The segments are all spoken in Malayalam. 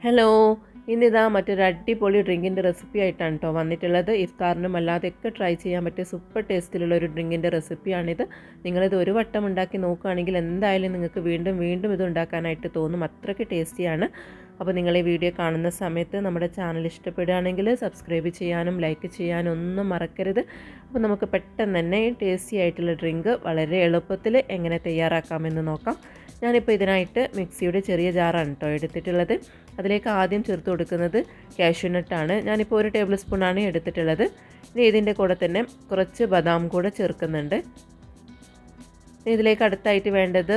ഹലോ, ഇന്നിതാ മറ്റൊരു അടിപൊളി ഡ്രിങ്കിൻ്റെ റെസിപ്പി ആയിട്ടാണ് കേട്ടോ വന്നിട്ടുള്ളത്. ഇഫ്താറിനും അല്ലാതെയൊക്കെ ട്രൈ ചെയ്യാൻ പറ്റിയ സൂപ്പർ ടേസ്റ്റിലുള്ള ഒരു ഡ്രിങ്കിൻ്റെ റെസിപ്പിയാണിത്. നിങ്ങളിത് ഒരു വട്ടം ഉണ്ടാക്കി നോക്കുകയാണെങ്കിൽ എന്തായാലും നിങ്ങൾക്ക് വീണ്ടും വീണ്ടും ഇത് ഉണ്ടാക്കാനായിട്ട് തോന്നും. അത്രയ്ക്ക് ടേസ്റ്റിയാണ്. അപ്പോൾ നിങ്ങൾ ഈ വീഡിയോ കാണുന്ന സമയത്ത് നമ്മുടെ ചാനൽ ഇഷ്ടപ്പെടുകയാണെങ്കിൽ സബ്സ്ക്രൈബ് ചെയ്യാനും ലൈക്ക് ചെയ്യാനും ഒന്നും മറക്കരുത്. അപ്പോൾ നമുക്ക് പെട്ടെന്ന് തന്നെ ടേസ്റ്റി ആയിട്ടുള്ള ഡ്രിങ്ക് വളരെ എളുപ്പത്തിൽ എങ്ങനെ തയ്യാറാക്കാമെന്ന് നോക്കാം. ഞാനിപ്പോൾ ഇതിനായിട്ട് മിക്സിയുടെ ചെറിയ ജാറാണ് കേട്ടോ എടുത്തിട്ടുള്ളത്. അതിലേക്ക് ആദ്യം ചേർത്ത് കൊടുക്കുന്നത് കാഷ്യൂനട്ടാണ്. ഞാനിപ്പോൾ 1 ടേബിൾ സ്പൂണാണ് എടുത്തിട്ടുള്ളത്. ഇനി ഇതിൻ്റെ കൂടെ തന്നെ കുറച്ച് ബദാം കൂടെ ചേർക്കുന്നുണ്ട്. ഇതിലേക്ക് അടുത്തായിട്ട് വേണ്ടത്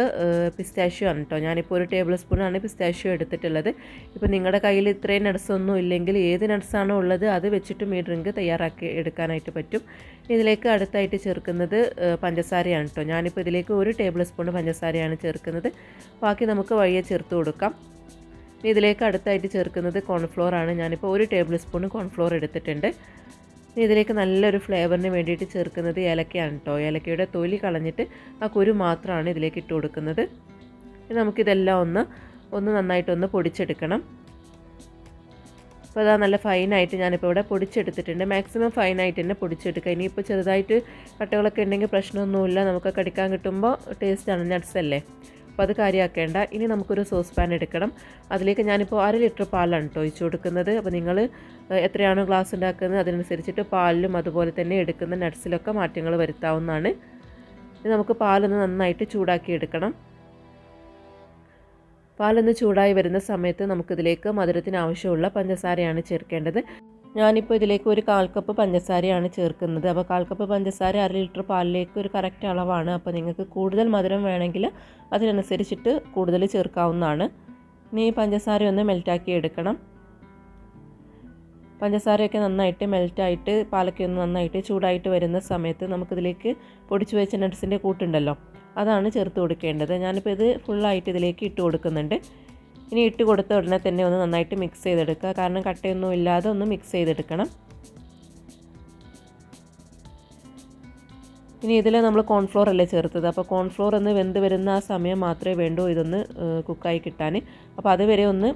പിസ്താഷ്യോ ആണ് കേട്ടോ. ഞാനിപ്പോൾ 1 ടേബിൾ സ്പൂണാണ് പിസ്താഷ്യോ എടുത്തിട്ടുള്ളത്. ഇപ്പോൾ നിങ്ങളുടെ കയ്യിൽ ഇത്രയും നട്ട്സ് ഒന്നും ഇല്ലെങ്കിൽ ഏത് നട്ട്സാണോ ഉള്ളത് അത് വെച്ചിട്ടും ഈ ഡ്രിങ്ക് തയ്യാറാക്കി എടുക്കാനായിട്ട് പറ്റും. ഇതിലേക്ക് അടുത്തായിട്ട് ചേർക്കുന്നത് പഞ്ചസാരയാണ് കേട്ടോ. ഞാനിപ്പോൾ ഇതിലേക്ക് 1 ടേബിൾ സ്പൂൺ പഞ്ചസാരയാണ് ചേർക്കുന്നത്. ബാക്കി നമുക്ക് വഴിയെ ചേർത്ത് കൊടുക്കാം. ഇതിലേക്ക് അടുത്തായിട്ട് ചേർക്കുന്നത് കോൺഫ്ലോർ ആണ്. ഞാനിപ്പോൾ 1 ടേബിൾ സ്പൂൺ കോൺഫ്ലോർ എടുത്തിട്ടുണ്ട്. ഇതിലേക്ക് നല്ലൊരു ഫ്ലേവറിന് വേണ്ടിയിട്ട് ചേർക്കുന്നത് ഏലക്കയാണ് കേട്ടോ. ഏലക്കയുടെ തൊലി കളഞ്ഞിട്ട് ആ കുരു മാത്രമാണ് ഇതിലേക്ക് ഇട്ട് കൊടുക്കുന്നത്. നമുക്കിതെല്ലാം ഒന്ന് നന്നായിട്ടൊന്ന് പൊടിച്ചെടുക്കണം. അപ്പോൾ അതാ നല്ല ഫൈനായിട്ട് ഞാനിപ്പോൾ ഇവിടെ പൊടിച്ചെടുത്തിട്ടുണ്ട്. മാക്സിമം ഫൈനായിട്ട് തന്നെ പൊടിച്ചെടുക്കുക. ഇനിയിപ്പോൾ ചെറുതായിട്ട് കട്ടകളൊക്കെ ഉണ്ടെങ്കിൽ പ്രശ്നമൊന്നുമില്ല, നമുക്ക് കടിക്കാൻ കിട്ടുമ്പോൾ ടേസ്റ്റാണ്, നട്ട്സ് അല്ലേ. അപ്പോൾ അത് കാര്യമാക്കേണ്ട. ഇനി നമുക്കൊരു സോസ് പാൻ എടുക്കണം. അതിലേക്ക് ഞാനിപ്പോൾ 1/2 ലിറ്റർ പാലാണ് കേട്ടോ ഒഴിച്ച് കൊടുക്കുന്നത്. അപ്പോൾ നിങ്ങൾ എത്രയാണോ ഗ്ലാസ് ഉണ്ടാക്കുന്നത് അതിനനുസരിച്ചിട്ട് പാലിലും അതുപോലെ തന്നെ എടുക്കുന്ന നട്ട്സിലൊക്കെ മാറ്റങ്ങൾ വരുത്താവുന്നതാണ്. ഇനി നമുക്ക് പാലൊന്ന് നന്നായിട്ട് ചൂടാക്കി എടുക്കണം. പാലൊന്ന് ചൂടായി വരുന്ന സമയത്ത് നമുക്കിതിലേക്ക് മധുരത്തിന് ആവശ്യമുള്ള പഞ്ചസാരയാണ് ചേർക്കേണ്ടത്. ഞാനിപ്പോൾ ഇതിലേക്ക് 1/4 കപ്പ് പഞ്ചസാരയാണ് ചേർക്കുന്നത്. അപ്പോൾ 1/4 കപ്പ് പഞ്ചസാര 1/2 ലിറ്റർ പാലിലേക്ക് ഒരു കറക്റ്റ് അളവാണ്. അപ്പോൾ നിങ്ങൾക്ക് കൂടുതൽ മധുരം വേണമെങ്കിൽ അതിനനുസരിച്ചിട്ട് കൂടുതൽ ചേർക്കാവുന്നതാണ്. ഇനി ഈ പഞ്ചസാര ഒന്ന് മെൽറ്റാക്കി എടുക്കണം. പഞ്ചസാരയൊക്കെ നന്നായിട്ട് മെൽറ്റായിട്ട് പാലൊക്കെ ഒന്ന് നന്നായിട്ട് ചൂടായിട്ട് വരുന്ന സമയത്ത് നമുക്കിതിലേക്ക് പൊടിച്ചു വെച്ച നട്ട്സിൻ്റെ കൂട്ടുണ്ടല്ലോ, അതാണ് ചേർത്ത് കൊടുക്കേണ്ടത്. ഞാനിപ്പോൾ ഇത് ഫുള്ളായിട്ട് ഇതിലേക്ക് ഇട്ട് കൊടുക്കുന്നുണ്ട്. ഇനി ഇട്ട് കൊടുത്ത ഉടനെ തന്നെ ഒന്ന് നന്നായിട്ട് മിക്സ് ചെയ്തെടുക്കുക. കാരണം കട്ടയൊന്നും ഇല്ലാതെ ഒന്ന് മിക്സ് ചെയ്തെടുക്കണം. ഇനി ഇതിൽ നമ്മൾ കോൺഫ്ലോർ അല്ലേ ചേർത്തത്. അപ്പോൾ കോൺഫ്ലോർ ഒന്ന് വെന്ത് വരുന്ന ആ സമയം മാത്രമേ വേണ്ടൂ ഇതൊന്ന് കുക്കായി കിട്ടാൻ. അപ്പോൾ അതുവരെ ഒന്ന്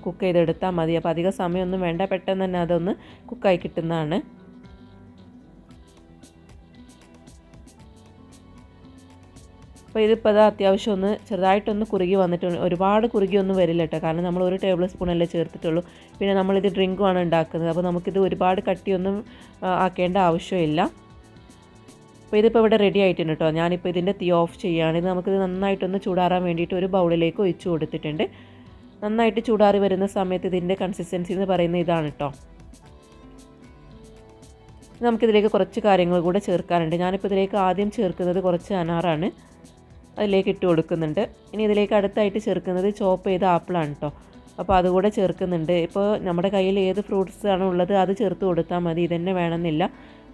കുക്ക് ചെയ്തെടുത്താൽ മതി. അപ്പോൾ അധികം സമയമൊന്നും വേണ്ട, പെട്ടെന്ന് തന്നെ അതൊന്ന് കുക്കായി കിട്ടുന്നതാണ്. അപ്പോൾ ഇതിപ്പോൾ അത് അത്യാവശ്യം ഒന്ന് ചെറുതായിട്ടൊന്ന് കുറുകി വന്നിട്ടുണ്ട്. ഒരുപാട് കുറുകിയൊന്നും വരില്ല കേട്ടോ, കാരണം നമ്മൾ 1 ടേബിൾ സ്പൂണല്ലേ ചേർത്തിട്ടുള്ളൂ. പിന്നെ നമ്മളിത് ഡ്രിങ്കുമാണ് ഉണ്ടാക്കുന്നത്. അപ്പോൾ നമുക്കിത് ഒരുപാട് കട്ടിയൊന്നും ആക്കേണ്ട ആവശ്യമില്ല. അപ്പോൾ ഇതിപ്പോൾ ഇവിടെ റെഡി ആയിട്ടുണ്ട് കേട്ടോ. ഞാനിപ്പോൾ ഇതിൻ്റെ തീ ഓഫ് ചെയ്യുകയാണ്. ഇത് നമുക്കിത് നന്നായിട്ടൊന്ന് ചൂടാറാൻ വേണ്ടിയിട്ട് ഒരു ബൗളിലേക്ക് ഒഴിച്ചു കൊടുത്തിട്ടുണ്ട്. നന്നായിട്ട് ചൂടാറി വരുന്ന സമയത്ത് ഇതിൻ്റെ കൺസിസ്റ്റൻസി എന്ന് പറയുന്നത് ഇതാണ് കേട്ടോ. നമുക്കിതിലേക്ക് കുറച്ച് കാര്യങ്ങൾ കൂടെ ചേർക്കാനുണ്ട്. ഞാനിപ്പോൾ ഇതിലേക്ക് ആദ്യം ചേർക്കുന്നത് കുറച്ച് അനാറാണ്, അതിലേക്ക് ഇട്ട് കൊടുക്കുന്നുണ്ട്. ഇനി ഇതിലേക്ക് അടുത്തായിട്ട് ചേർക്കുന്നത് ചോപ്പ് ചെയ്ത ആപ്പിളാണ് കേട്ടോ. അപ്പോൾ അതുകൂടെ ചേർക്കുന്നുണ്ട്. ഇപ്പോൾ നമ്മുടെ കയ്യിൽ ഏത് ഫ്രൂട്ട്സ് ആണ് ഉള്ളത് അത് ചേർത്ത് കൊടുത്താൽ മതി, ഇതന്നെ വേണമെന്നില്ല.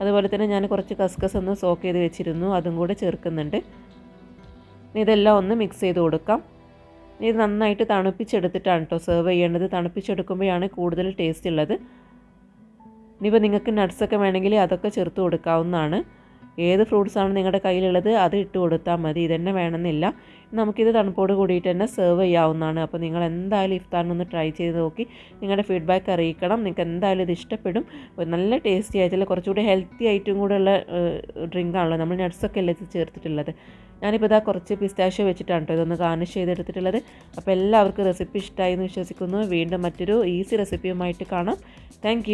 അതുപോലെ തന്നെ ഞാൻ കുറച്ച് കസ്കസ് ഒന്ന് സോക്ക് ചെയ്ത് വെച്ചിരുന്നു, അതും കൂടെ ചേർക്കുന്നുണ്ട്. ഇനി ഇതെല്ലാം ഒന്ന് മിക്സ് ചെയ്ത് കൊടുക്കാം. ഇനി ഇത് നന്നായിട്ട് തണുപ്പിച്ചെടുത്തിട്ടാണ് കേട്ടോ സെർവ് ചെയ്യേണ്ടത്. തണുപ്പിച്ചെടുക്കുമ്പോഴാണ് കൂടുതൽ ടേസ്റ്റ് ഉള്ളത്. ഇനിയിപ്പോൾ നിങ്ങൾക്ക് നട്ട്സൊക്കെ വേണമെങ്കിൽ അതൊക്കെ ചേർത്ത് കൊടുക്കാവുന്നതാണ്. ഏത് ഫ്രൂട്ട്സാണ് നിങ്ങളുടെ കയ്യിലുള്ളത് അത് ഇട്ട് കൊടുത്താൽ മതി, ഇതന്നെ വേണമെന്നില്ല. നമുക്കിത് തണുപ്പോട് കൂടിയിട്ട് തന്നെ സെർവ് ചെയ്യാവുന്നതാണ്. അപ്പോൾ നിങ്ങൾ എന്തായാലും ഇഫ്താറിനൊന്ന് ട്രൈ ചെയ്ത് നോക്കി നിങ്ങളുടെ ഫീഡ്ബാക്ക് അറിയിക്കണം. നിങ്ങൾക്ക് എന്തായാലും ഇത് ഇഷ്ടപ്പെടും. നല്ല ടേസ്റ്റി ആയിട്ടുള്ള കുറച്ചുകൂടി ഹെൽത്തി ആയിട്ടും കൂടെ ഉള്ള ഡ്രിങ്കാണല്ലോ. നമ്മൾ നട്ട്സൊക്കെ അല്ലേ ചേർത്തിട്ടുള്ളത്. ഞാനിപ്പോൾ ഇതാ കുറച്ച് പിസ്താഷ്യോ വെച്ചിട്ടാണ് കേട്ടോ ഇതൊന്ന് ഗാർണിഷ് ചെയ്തെടുത്തിട്ടുള്ളത്. അപ്പോൾ എല്ലാവർക്കും റെസിപ്പി ഇഷ്ടമായി എന്ന് വിശ്വസിക്കുന്നു. വീണ്ടും മറ്റൊരു ഈസി റെസിപ്പിയുമായിട്ട് കാണാം. താങ്ക്